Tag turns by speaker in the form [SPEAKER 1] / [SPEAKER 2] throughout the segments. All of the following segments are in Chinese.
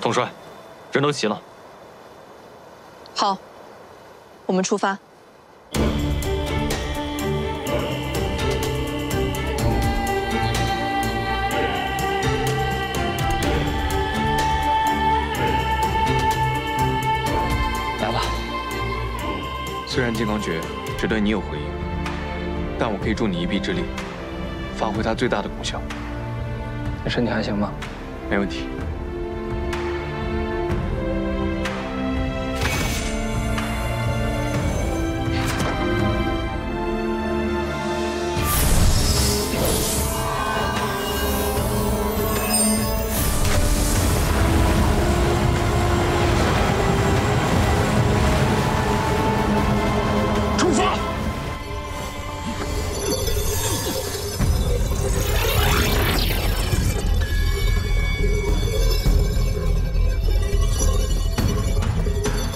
[SPEAKER 1] 统帅，人都齐了。
[SPEAKER 2] 好，我们出发。
[SPEAKER 3] 来吧。虽然金刚诀只对你有回应，但我可以助你一臂之力，发挥它最大的功效。你身体还行吗？没问题。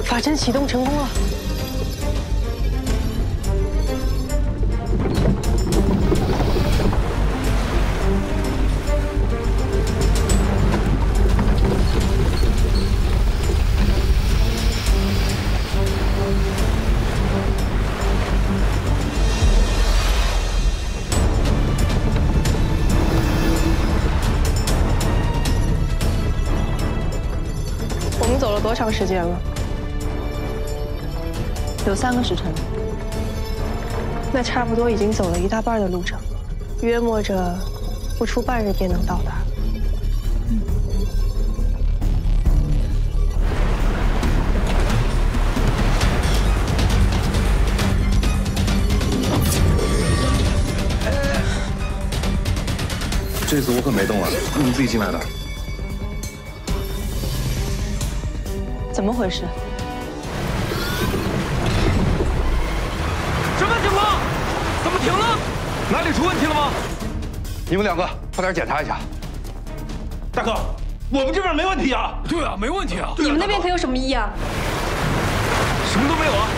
[SPEAKER 2] 法阵启动成功了。我们走了多长时间了？ 有3个时辰，那差不多已经走了1大半的路程，约摸着不出半日便能到达。
[SPEAKER 4] 这次我可没动了，你们自己进来的。
[SPEAKER 2] 怎么回事？
[SPEAKER 3] 什么情况？怎么停了？哪里出问题了吗？
[SPEAKER 4] 你们2个快点检查一下。
[SPEAKER 5] 大哥，我们这边没问题啊。
[SPEAKER 3] 对啊，没问题啊。
[SPEAKER 2] 你们那边可有什么异样？
[SPEAKER 3] 什么都没有啊。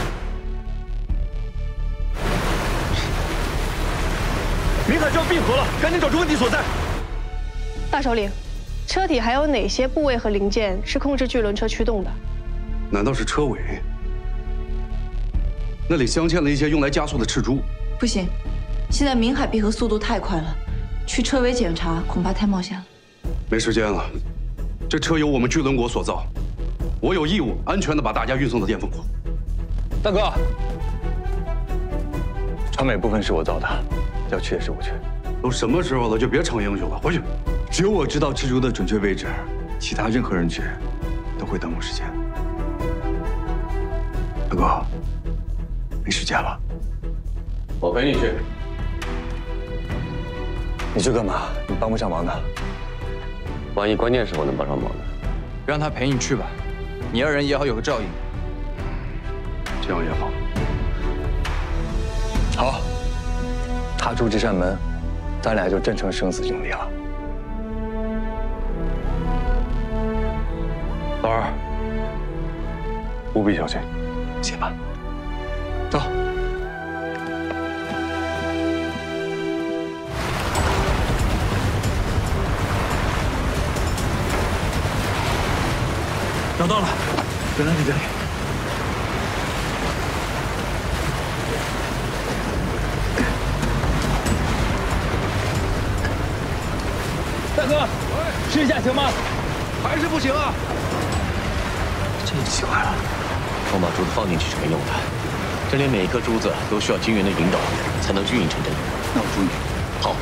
[SPEAKER 3] 明海就要闭合了，赶紧找出问题所在。
[SPEAKER 2] 大首领，车体还有哪些部位和零件是控制巨轮车驱动的？
[SPEAKER 4] 难道是车尾？ 那里镶嵌了一些用来加速的赤珠。
[SPEAKER 6] 不行，现在明海闭合速度太快了，去车尾检查恐怕太冒险了。
[SPEAKER 4] 没时间了，这车由我们巨轮国所造，我有义务安全地把大家运送到巅峰谷。
[SPEAKER 3] 大哥，船尾部分是我造的，要去也是我去。
[SPEAKER 4] 都什么时候了，就别逞英雄了，回去。
[SPEAKER 7] 只有我知道蜘蛛的准确位置，其他任何人去都会耽误时间。大哥。 没时间了，
[SPEAKER 3] 我陪你去。你去干嘛？你帮不上忙的。
[SPEAKER 8] 万一关键时候能帮上忙呢？
[SPEAKER 3] 让他陪你去吧，你2人也好有个照应。
[SPEAKER 4] 这样也好。
[SPEAKER 3] 好，踏出这扇门，咱俩就真成生死兄弟了。老二，务必小心。
[SPEAKER 7] 写吧。
[SPEAKER 3] 走。
[SPEAKER 5] 找到了，原来在这里。
[SPEAKER 3] 大哥，试一下行吗？
[SPEAKER 4] 还是不行啊！
[SPEAKER 7] 这也奇怪了，
[SPEAKER 8] 光把珠子放进去是没用的。 这里每一颗珠子都需要金元的引导，才能均匀成真。
[SPEAKER 7] 那我助你。
[SPEAKER 8] 好。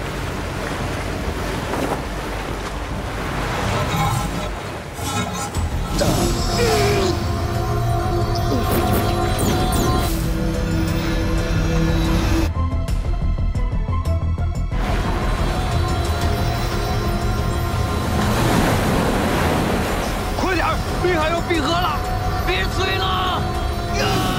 [SPEAKER 3] 快点，冰海要闭合了，别催了！呀！